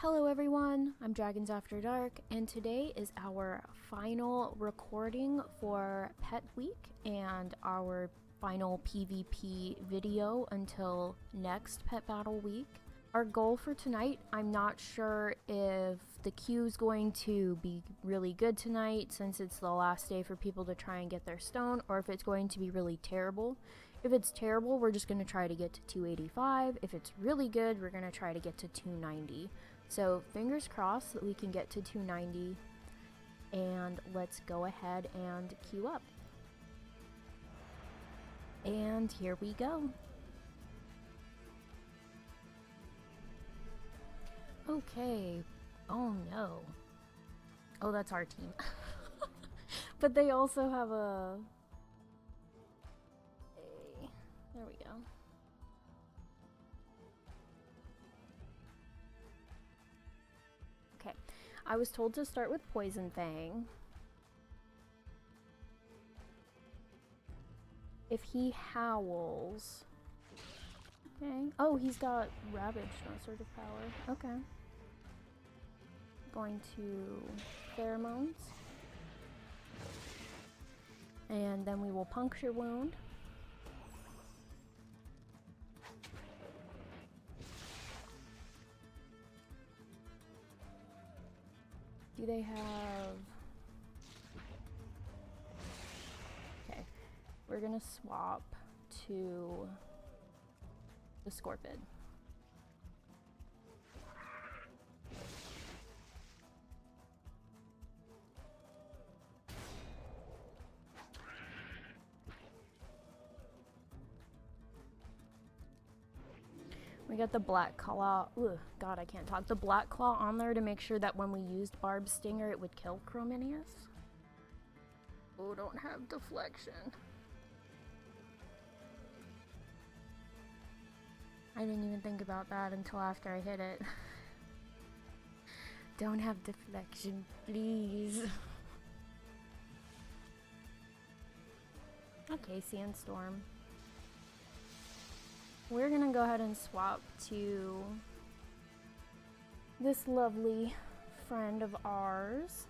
Hello everyone, I'm Dragons After Dark, and today is our final recording for Pet Week and our final PvP video until next Pet Battle Week. Our goal for tonight, I'm not sure if the queue is going to be really good tonight since it's the last day for people to try and get their stone, or if it's going to be really terrible. If it's terrible, we're just going to try to get to 285. If it's really good, we're going to try to get to 290. So fingers crossed that we can get to 290, and let's go ahead and queue up. And here we go. Okay. Oh no. Oh, that's our team. But they also have a... There we go. Okay. I was told to start with Poison Fang. If he howls... Okay. Oh, he's got Ravage, no sort of power. Okay. Going to Pheromones. And then we will Puncture Wound. Do they have... Okay. We're gonna swap to the Scorpid. We got the Black Claw. Ugh, God, I can't talk. The Black Claw on there to make sure that when we used Barb's Stinger, it would kill Chrominius. Oh, don't have deflection. I didn't even think about that until after I hit it. Don't have deflection, please. Okay, Sandstorm. We're gonna go ahead and swap to this lovely friend of ours.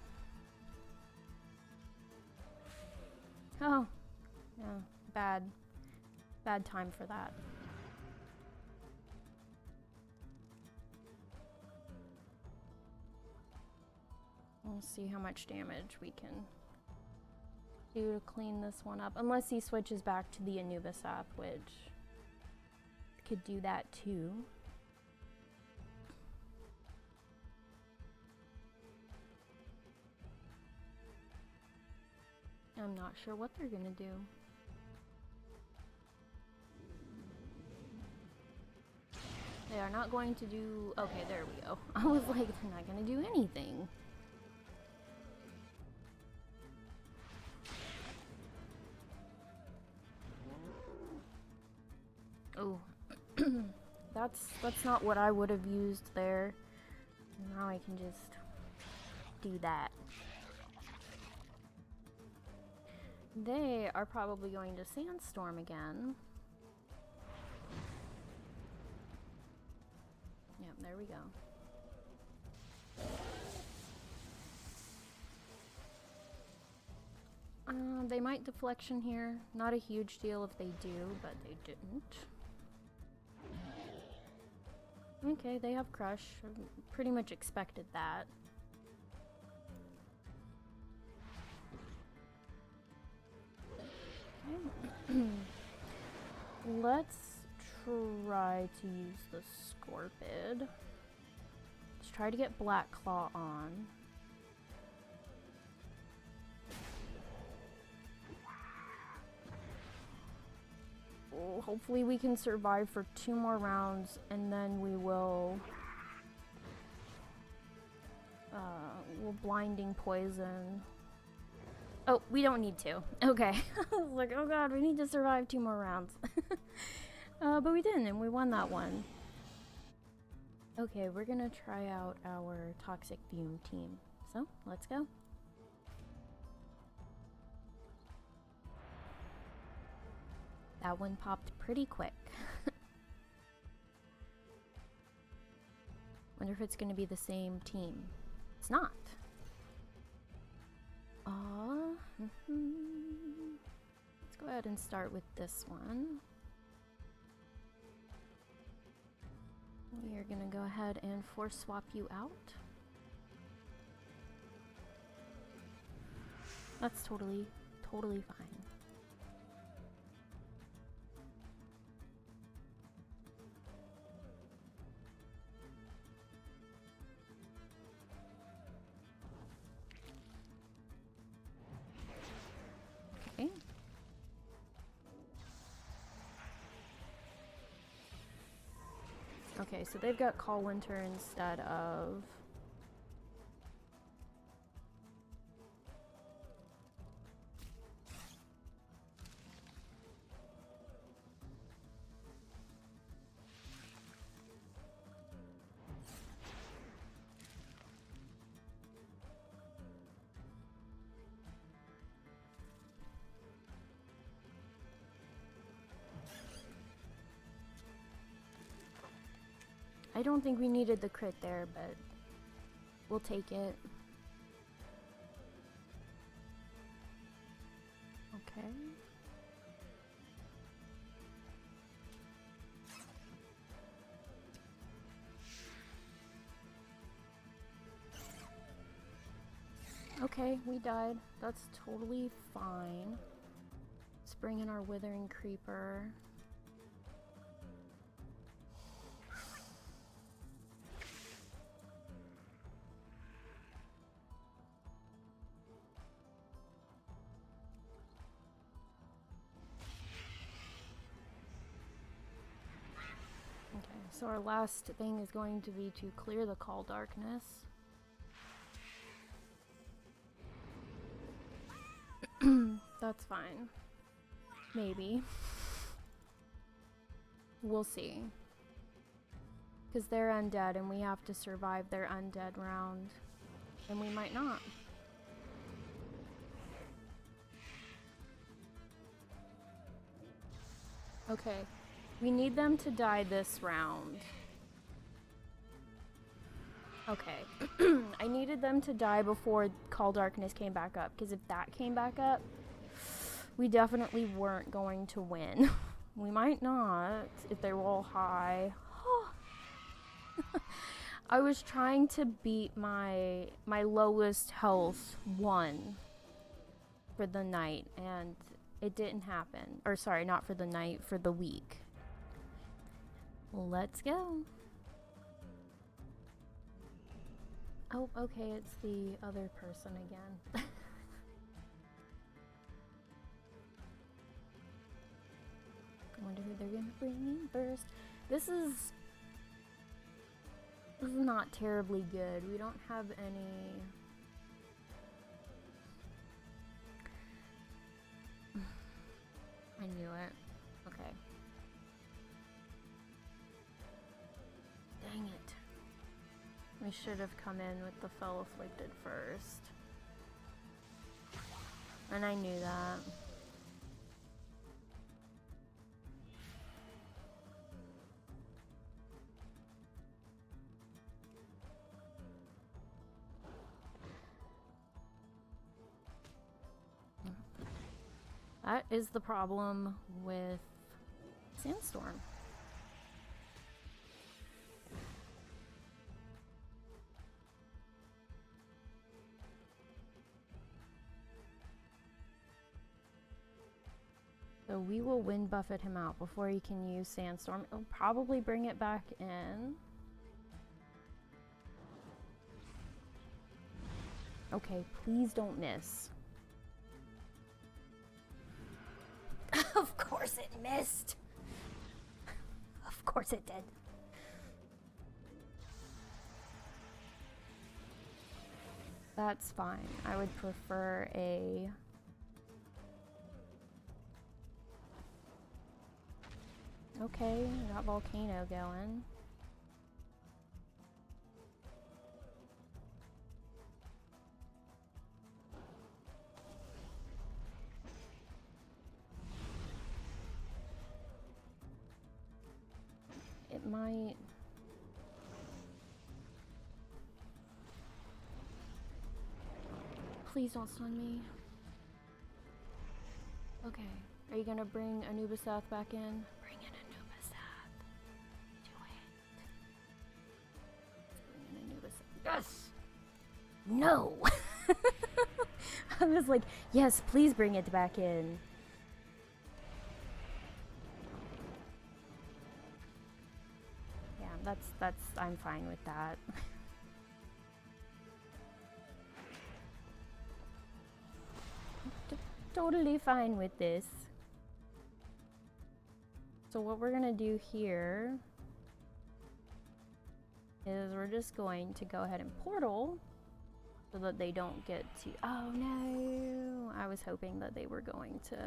Oh, yeah, bad time for that. We'll see how much damage we can do to clean this one up. Unless he switches back to the Anubis app, which could do that too. I'm not sure what they're gonna do. They are not going to do... Okay, there we go. I was like, they're not gonna do anything. Oh. That's not what I would have used there. Now I can just do that. They are probably going to Sandstorm again. Yep, there we go. They might deflection here. Not a huge deal if they do, but they didn't. Okay, they have Crush. Pretty much expected that. Okay. Let's try to use the Scorpid. Let's try to get Black Claw on. Hopefully we can survive for 2 more rounds, and then we will we'll Blinding Poison. Oh, we don't need to. Okay. I was like, oh god, we need to survive 2 more rounds. But we didn't, and we won that one. Okay, we're gonna try out our Toxic Fume team. So, let's go. That one popped pretty quick. Wonder if it's gonna be the same team. It's not. Let's go ahead and start with this one. We are gonna go ahead and force swap you out. That's totally fine. Okay. Okay, so they've got Call Winter instead of... I don't think we needed the crit there, but we'll take it. Okay. Okay, we died. That's totally fine. Let's bring in our Withering Creeper. So our last thing is going to be to clear the Call Darkness. That's fine. Maybe. We'll see. Because they're undead and we have to survive their undead round. And we might not. Okay. We need them to die this round. Okay. I needed them to die before Call Darkness came back up, because if that came back up, we definitely weren't going to win. We might not, if they roll high. I was trying to beat my lowest health 1 for the night, and it didn't happen. Or sorry, not for the night, for the week. Let's go. Oh, okay, it's the other person again. I wonder who they're gonna bring in first. This is not terribly good. We don't have any... I knew it. Okay. Dang it. We should have come in with the Fell Afflicted first. And I knew that. That is the problem with Sandstorm. So we will wind buffet him out before he can use Sandstorm. It'll probably bring it back in. Okay, please don't miss. Of course it missed. Of course it did. That's fine. I would prefer a... Okay, we got Volcano going. It might... Please don't stun me. Okay. Are you gonna bring Anubisath back in? Bring in Anubisath. Do it. Bring in Anubisath. Yes! No! I was like, yes, please bring it back in. Yeah, I'm fine with that. Totally fine with this. So what we're gonna do here is we're just going to go ahead and portal so that they don't get to... Oh no! I was hoping that they were going to...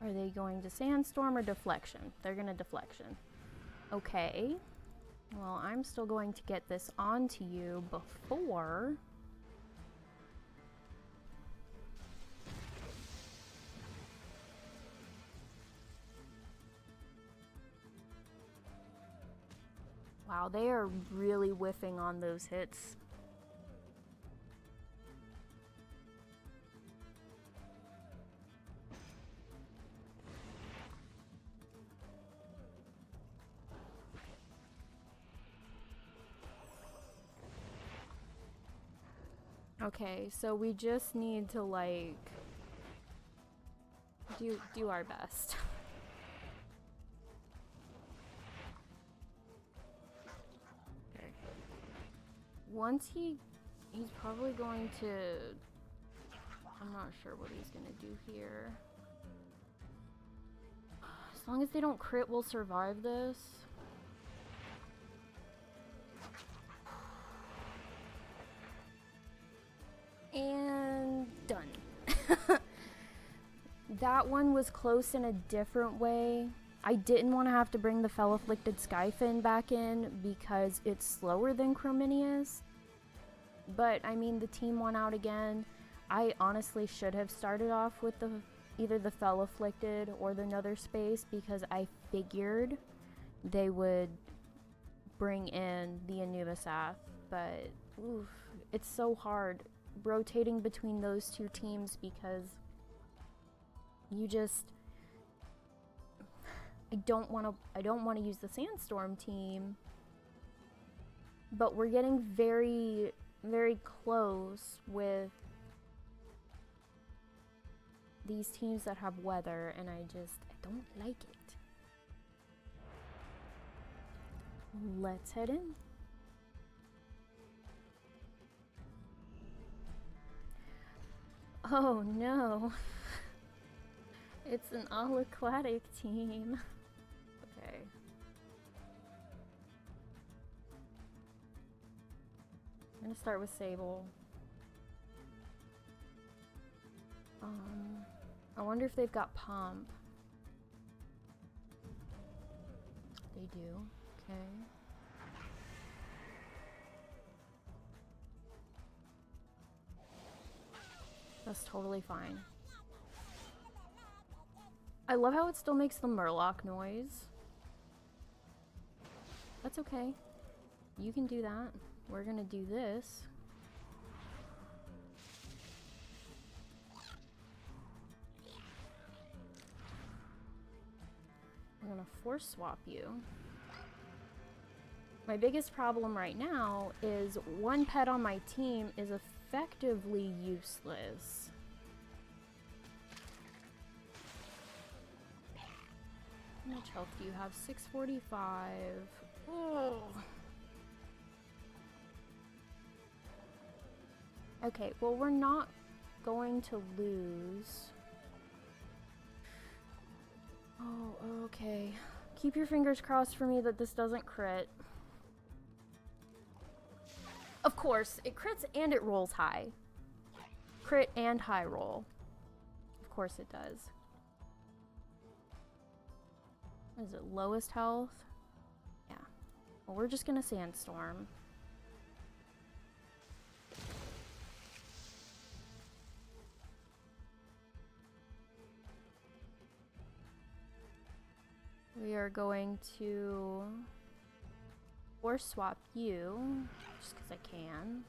Are they going to Sandstorm or Deflection? They're gonna Deflection. Okay. Well, I'm still going to get this onto you before... Wow, they are really whiffing on those hits. Okay, so we just need to, like, do our best. Okay. Once he's probably going to... I'm not sure what he's gonna do here. As long as they don't crit, we'll survive this. And done. That one was close in a different way. I didn't want to have to bring the Fell-Afflicted Skyfin back in because it's slower than Chrominius. But, I mean, the team won out again. I honestly should have started off with either the Fell-Afflicted or the Nether Space because I figured they would bring in the Anubisath. But, oof, it's so hard rotating between those two teams because you just... I don't want to use the Sandstorm team, but we're getting very, very close with these teams that have weather, and I don't like it. Let's head in. Oh no. It's an all-aquatic team. Okay. I'm gonna start with Sable. I wonder if they've got Pump. They do. Okay. That's totally fine. I love how it still makes the Murloc noise. That's okay. You can do that. We're gonna do this. I'm gonna force swap you. My biggest problem right now is one pet on my team is effectively useless. How much health do you have? 645. Oh. Okay, well, we're not going to lose. Oh, okay. Keep your fingers crossed for me that this doesn't crit. Of course, it crits and it rolls high. Crit and high roll. Of course it does. What is it, lowest health? Yeah. Well, we're just gonna Sandstorm. We are going to force swap you, just because I can.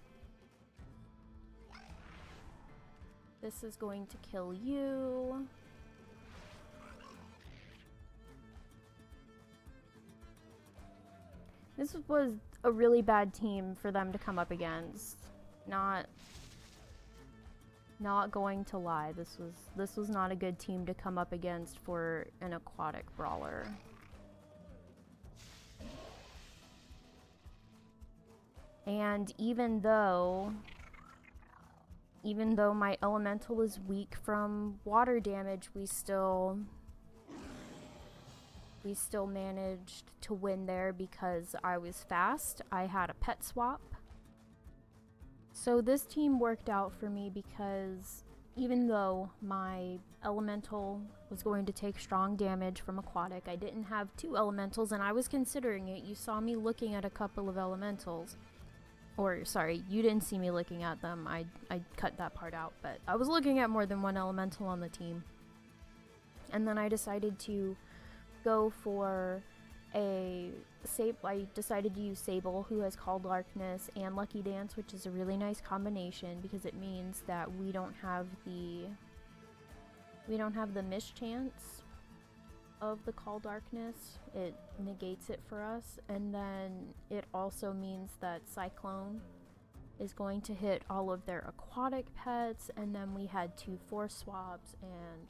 This is going to kill you. This was a really bad team for them to come up against. Not going to lie, this was not a good team to come up against for an aquatic brawler. And even though my elemental is weak from water damage, we still managed to win there because I was fast. I had a pet swap. So this team worked out for me because even though my elemental was going to take strong damage from aquatic, I didn't have 2 elementals, and I was considering it. You saw me looking at a couple of elementals. Or, sorry, you didn't see me looking at them. I cut that part out, but I was looking at more than 1 elemental on the team. And then I decided to go for I decided to use Sable, who has Call Darkness and Lucky Dance, which is a really nice combination because it means that we don't have the mischance of the Call Darkness. It negates it for us, and then it also means that Cyclone is going to hit all of their aquatic pets, and then we had 2 force swaps, and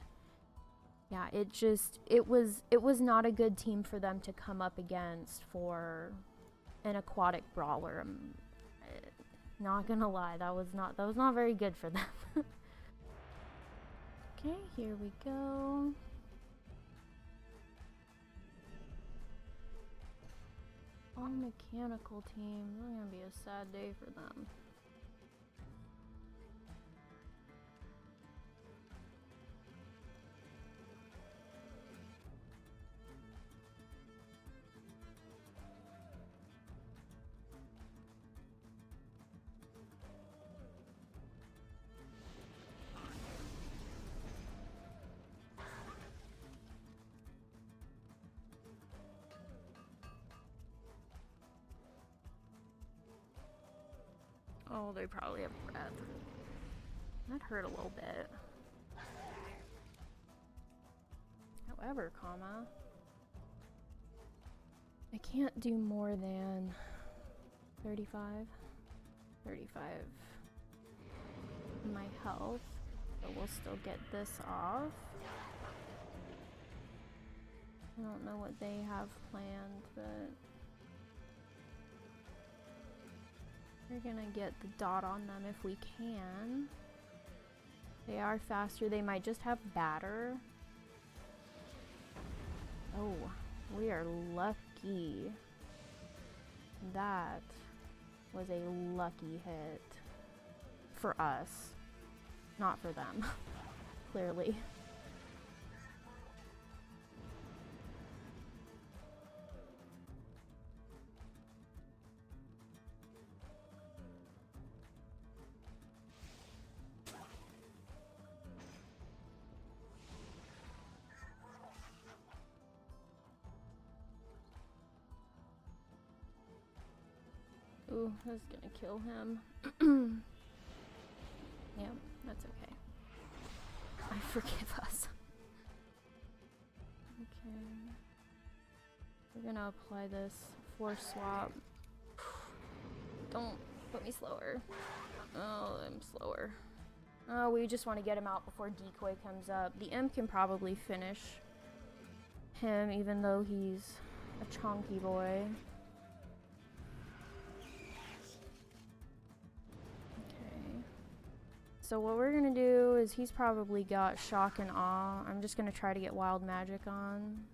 yeah, it was not a good team for them to come up against for an aquatic brawler. Not gonna lie, that was not very good for them. Okay, here we go. All mechanical teams. It's gonna be a sad day for them. Oh, they probably have breath. That hurt a little bit. However, I can't do more than 35 my health, so we'll still get this off. I don't know what they have planned, but we're gonna get the dot on them if we can. They are faster. They might just have batter. Oh, we are lucky. That was a lucky hit for us, not for them, clearly. Ooh, that's gonna kill him. Yeah, that's okay. I forgive us. Okay. We're gonna apply this force swap. Don't put me slower. Oh, I'm slower. Oh, we just want to get him out before decoy comes up. The imp can probably finish him even though he's a chunky boy. So what we're gonna do is he's probably got shock and awe. I'm just gonna try to get wild magic on.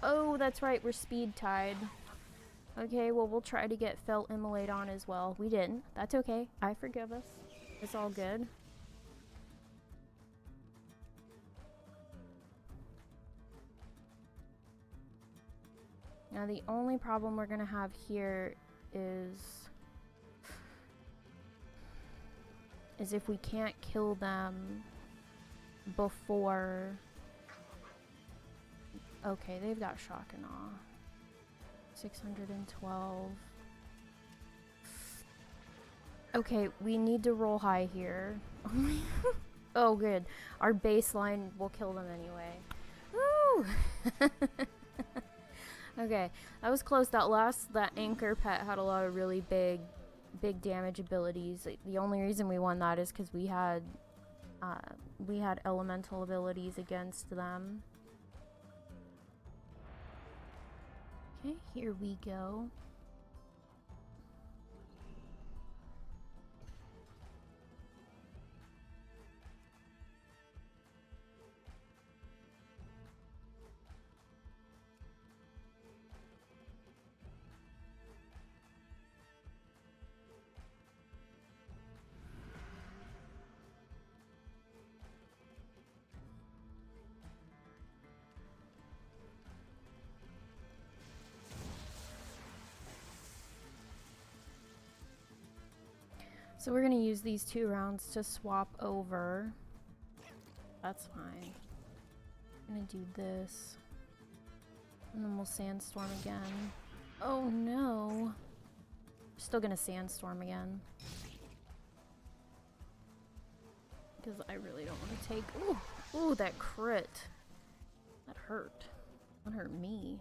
Oh, that's right, we're speed tied. Okay, well we'll try to get Felt Immolate on as well. We didn't. That's okay. I forgive us. It's all good. Now the only problem we're gonna have here is if we can't kill them before... Okay, they've got shock and awe. 612. Okay, we need to roll high here. Oh, good. Our baseline will kill them anyway. Woo! Okay, that was close. That anchor pet had a lot of really big damage abilities. The only reason we won that is because we had elemental abilities against them. Okay, here we go. So we're gonna use these 2 rounds to swap over. That's fine. I'm gonna do this. And then we'll sandstorm again. Oh no! Still gonna sandstorm again. Because I really don't want to take... Ooh! Ooh, that crit! That hurt. That hurt me.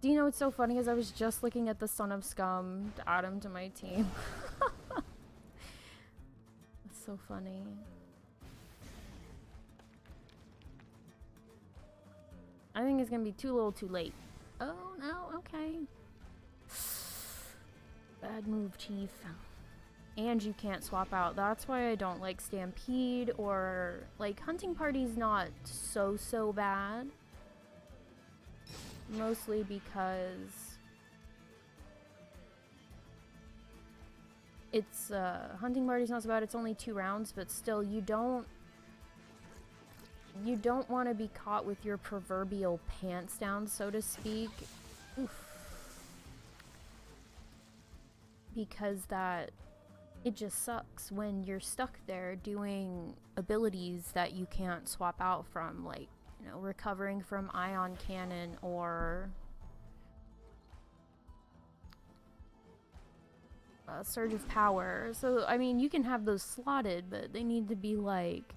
Do you know what's so funny is I was just looking at the Son of Scum to add him to my team. That's so funny. I think it's gonna be too little too late. Oh no, okay. Bad move, Chief. And you can't swap out. That's why I don't like Stampede or... Like, Hunting Party's not so bad. Mostly because it's Hunting Party's not so bad. It's only 2 rounds, but still you don't want to be caught with your proverbial pants down, so to speak. Oof. Because it just sucks when you're stuck there doing abilities that you can't swap out from, like, you know, recovering from ion cannon or surge of power. So, I mean, you can have those slotted, but they need to be like,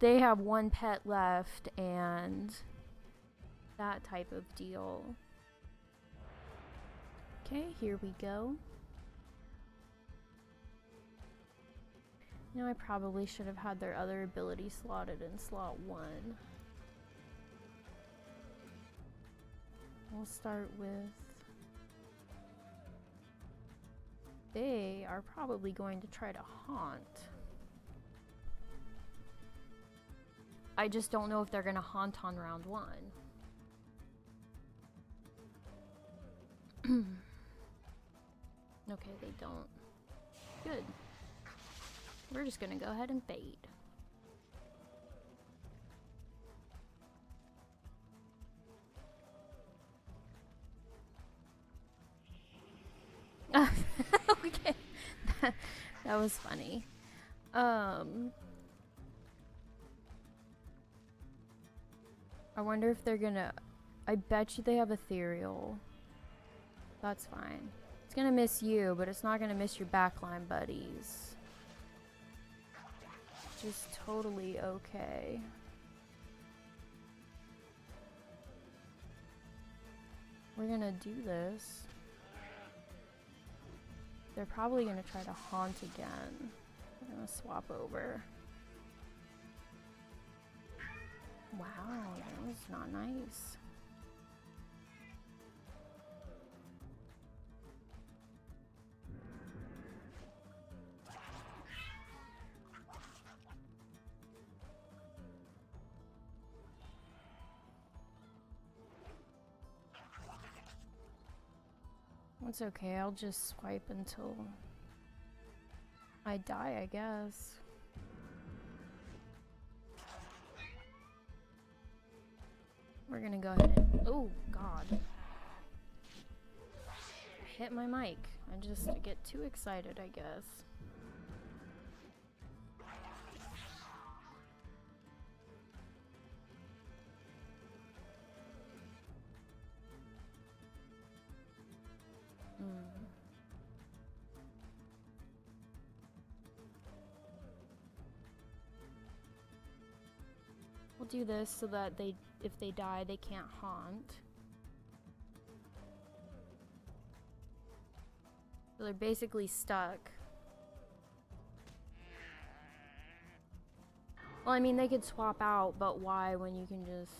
they have 1 pet left and that type of deal. Okay, here we go. You know, I probably should have had their other ability slotted in slot 1. We'll start with... They are probably going to try to haunt. I just don't know if they're going to haunt on round 1. Okay, they don't. Good. We're just going to go ahead and fade. Okay, that was funny. I wonder if they're gonna... I bet you they have ethereal. That's fine. It's gonna miss you, but it's not gonna miss your backline buddies. Which is totally okay. We're gonna do this. They're probably gonna try to haunt again. We're gonna swap over. Wow, that was not nice. It's okay, I'll just swipe until I die, I guess. We're gonna go ahead and... Oh, God. I hit my mic. I just get too excited, I guess. We'll do this so that if they die, they can't haunt. So they're basically stuck. Well, I mean, they could swap out, but why when you can just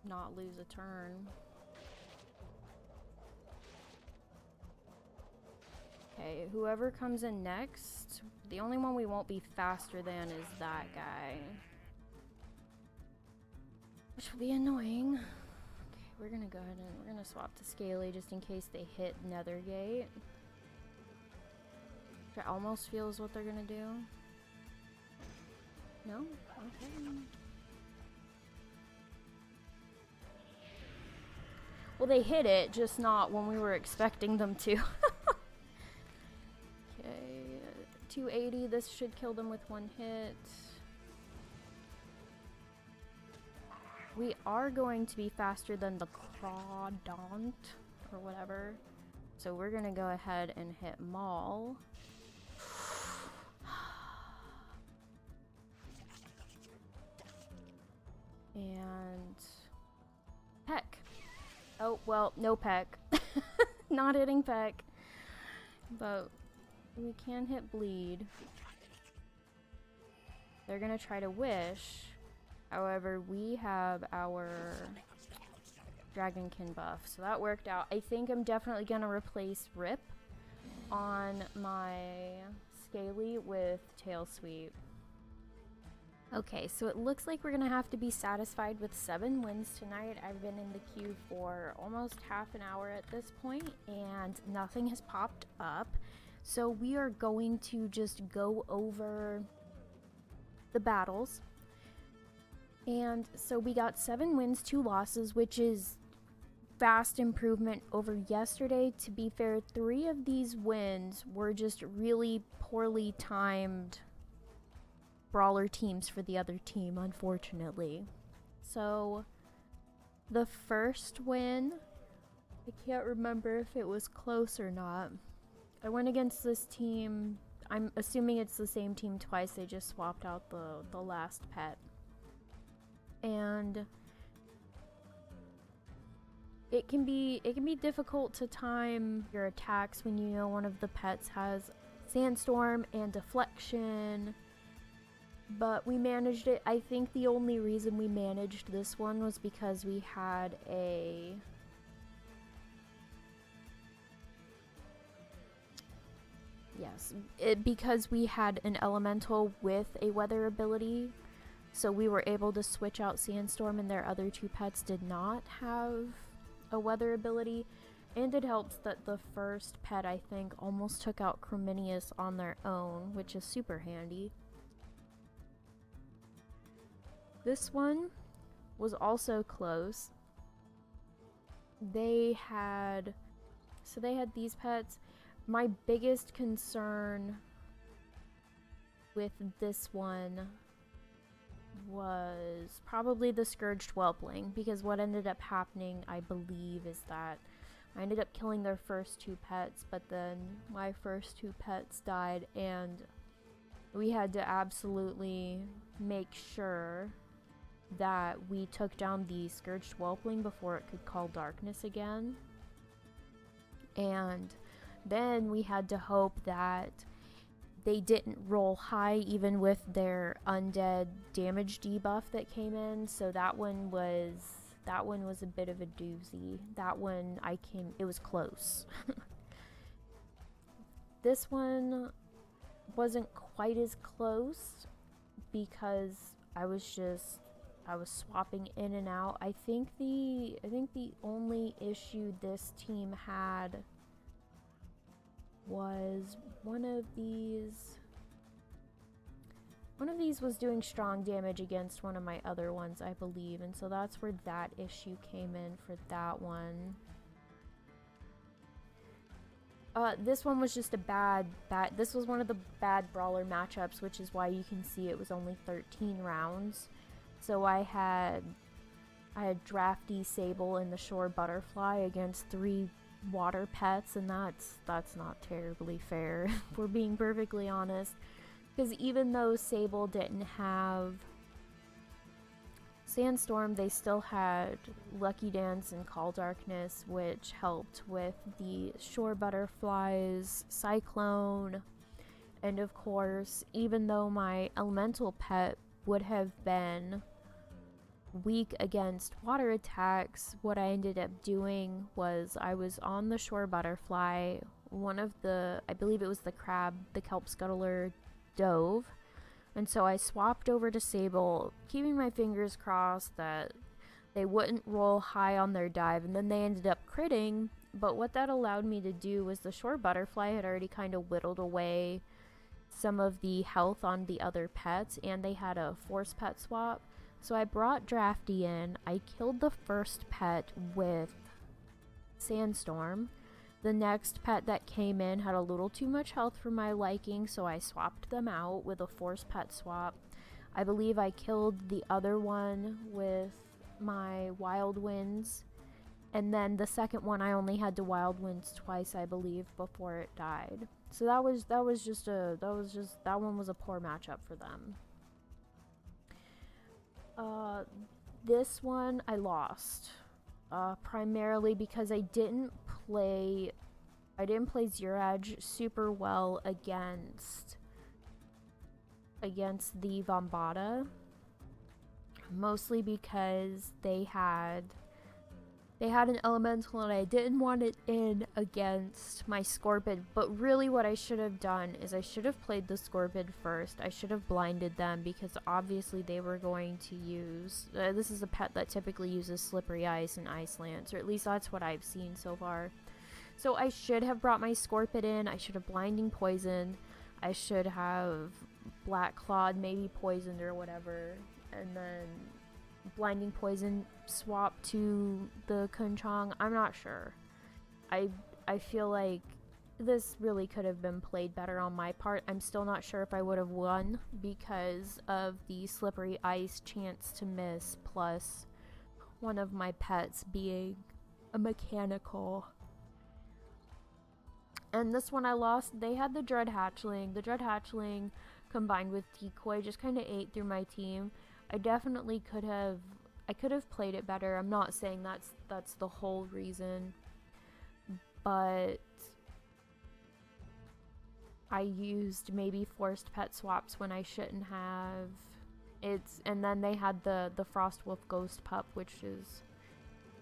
not lose a turn? Okay, whoever comes in next, the only one we won't be faster than is that guy. Which will be annoying. Okay, we're gonna go ahead and we're gonna swap to Scaly just in case they hit Nethergate. Which almost feels what they're gonna do. No? Okay. Well, they hit it, just not when we were expecting them to. Okay, 280. This should kill them with one hit. We are going to be faster than the Crawdont, or whatever. So we're gonna go ahead and hit Maul. And... Peck. Oh, well, no Peck. Not hitting Peck. But we can hit Bleed. They're gonna try to Wish. However, we have our Dragonkin buff, so that worked out. I think I'm definitely gonna replace Rip on my Scaly with Tail Sweep. Okay, so it looks like we're gonna have to be satisfied with 7 wins tonight. I've been in the queue for almost half an hour at this point, and nothing has popped up. So we are going to just go over the battles. And so we got 7 wins, 2 losses, which is vast improvement over yesterday. To be fair, 3 of these wins were just really poorly timed brawler teams for the other team, unfortunately. So the first win, I can't remember if it was close or not. I went against this team. I'm assuming it's the same team twice. They just swapped out the last pet. And it can be difficult to time your attacks when you know one of the pets has Sandstorm and Deflection, but we managed it. I think the only reason we managed this one was because we had because we had an elemental with a weather ability. So we were able to switch out Sandstorm, and their other 2 pets did not have a weather ability. And it helps that the first pet, I think, almost took out Chrominius on their own, which is super handy. This one was also close. They had these pets. My biggest concern with this one was probably the Scourged Whelpling, because what ended up happening, I believe, is that I ended up killing their first 2 pets, but then my first 2 pets died, and we had to absolutely make sure that we took down the Scourged Whelpling before it could call darkness again. And then we had to hope that they didn't roll high even with their undead damage debuff that came in, so that one was a bit of a doozy. That one it was close. This one wasn't quite as close because I was swapping in and out. I think the only issue this team had was one of these one of these was doing strong damage against one of my other ones, I believe, and so that's where that issue came in for that one. This one was just a this was one of the bad brawler matchups, which is why you can see it was only 13 rounds. So I had Drafty, Sable, and the Shore Butterfly against 3 water pets, and that's not terribly fair, if we're being perfectly honest. Because even though Sable didn't have Sandstorm, they still had Lucky Dance and Call Darkness, which helped with the Shore Butterflies, Cyclone, and of course, even though my elemental pet would have been weak against water attacks, what I ended up doing was I was on the Shore Butterfly, one of the, I believe it was the crab, the kelp scuttler, dove, and so I swapped over to Sable, keeping my fingers crossed that they wouldn't roll high on their dive, and then they ended up critting. But what that allowed me to do was the Shore Butterfly had already kind of whittled away some of the health on the other pets, and they had a force pet swap. So I brought Drafty in, I killed the first pet with Sandstorm. The next pet that came in had a little too much health for my liking, so I swapped them out with a force pet swap. I believe I killed the other one with my Wild Winds, and then the second one I only had to Wild Winds twice, I believe, before it died. So that one was a poor matchup for them. This one I lost. Primarily because I didn't play Zero Edge super well against the Vambata, mostly because they had an elemental and I didn't want it in against my Scorpid. But really what I should have done is I should have played the Scorpid first. I should have blinded them, because obviously they were going to use this is a pet that typically uses Slippery Ice and Ice Lance, or at least that's what I've seen so far. So I should have brought my Scorpid in, I should have Blinding Poison, I should have Black Clawed, maybe poisoned or whatever, and then Blinding Poison swap to the Kunchong. I'm not sure. I feel like this really could have been played better on my part. I'm still not sure if I would have won because of the Slippery Ice chance to miss, plus one of my pets being a mechanical. And this one I lost. They had the Dread Hatchling. The Dread Hatchling combined with Decoy just kind of ate through my team. I definitely could have played it better. I'm not saying that's the whole reason, but I used maybe forced pet swaps when I shouldn't have. And then they had the Frostwolf Ghost Pup, which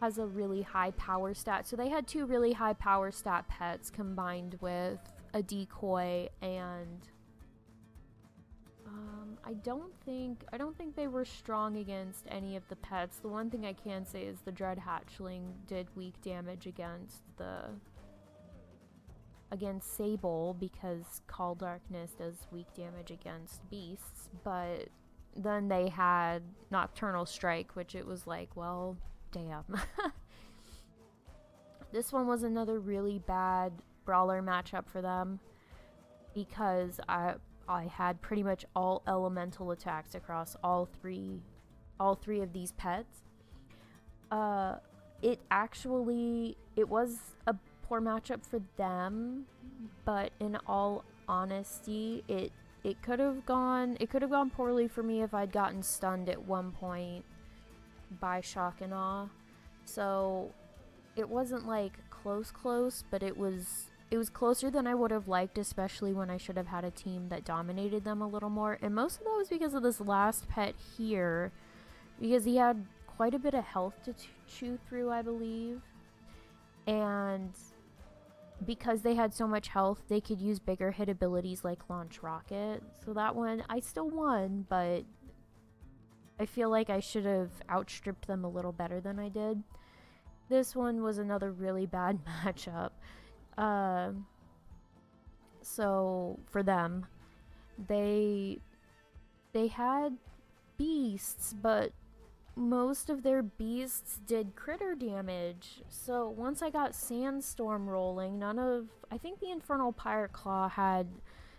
has a really high power stat. So they had 2 really high power stat pets combined with a Decoy, and I don't think they were strong against any of the pets. The one thing I can say is the Dread Hatchling did weak damage against Sable, because Call Darkness does weak damage against beasts, but then they had Nocturnal Strike, which it was like, well, damn. This one was another really bad brawler matchup for them, because I had pretty much all elemental attacks across all three of these pets. It was a poor matchup for them, but in all honesty, it could have gone poorly for me if I'd gotten stunned at one point by Shock and Awe. So it wasn't like close, but it was closer than I would have liked, especially when I should have had a team that dominated them a little more. And most of that was because of this last pet here, because he had quite a bit of health to chew through, I believe. And because they had so much health, they could use bigger hit abilities like Launch Rocket. So that one, I still won, but I feel like I should have outstripped them a little better than I did. This one was another really bad matchup. So for them, they they had beasts, but most of their beasts did critter damage. So once I got Sandstorm rolling, I think the Infernal Pirate Claw had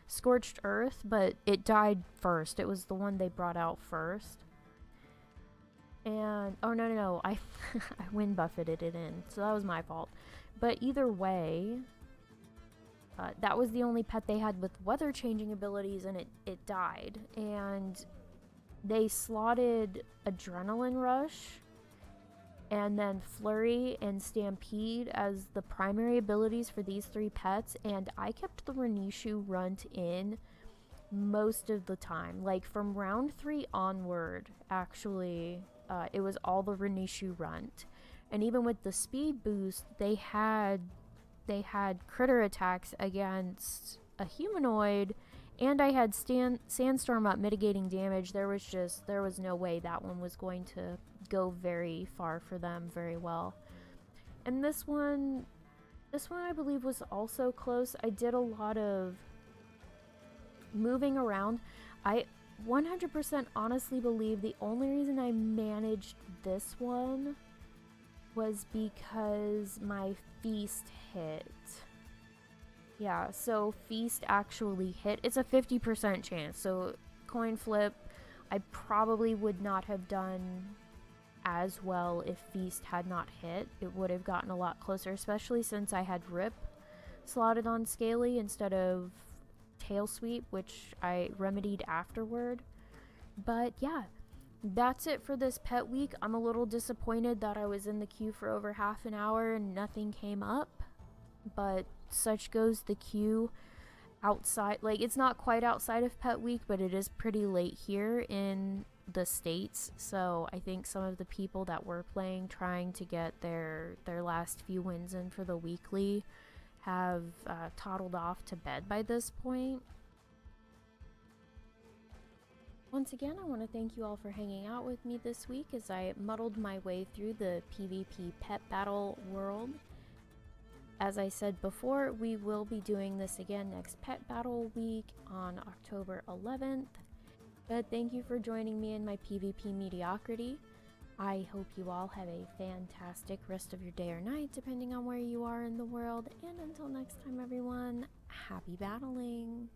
Scorched Earth, but it died first. It was the one they brought out first. And, oh no, I wind buffeted it in, so that was my fault. But either way, that was the only pet they had with weather changing abilities, and it died. And they slotted Adrenaline Rush and then Flurry and Stampede as the primary abilities for these 3 pets, and I kept the Renishu runt in most of the time. Like from round 3 onward, actually, it was all the Renishu runt. And even with the speed boost, they had critter attacks against a humanoid, and I had Sandstorm up mitigating damage. There was no way that one was going to go very far for them very well. And this one I believe was also close. I did a lot of moving around. I 100% honestly believe the only reason I managed this one was because my Feast hit. Yeah, so Feast actually hit. It's a 50% chance, so coin flip, I probably would not have done as well if Feast had not hit. It would have gotten a lot closer, especially since I had Rip slotted on Scaly instead of Tail Sweep, which I remedied afterward. But yeah, that's it for this pet week. I'm a little disappointed that I was in the queue for over half an hour and nothing came up, but such goes the queue outside. Like, it's not quite outside of pet week, but it is pretty late here in the States, so I think some of the people that were playing, trying to get their last few wins in for the weekly, have toddled off to bed by this point. Once again, I want to thank you all for hanging out with me this week as I muddled my way through the PvP pet battle world. As I said before, we will be doing this again next pet battle week on October 11th. But thank you for joining me in my PvP mediocrity. I hope you all have a fantastic rest of your day or night, depending on where you are in the world. And until next time, everyone, happy battling!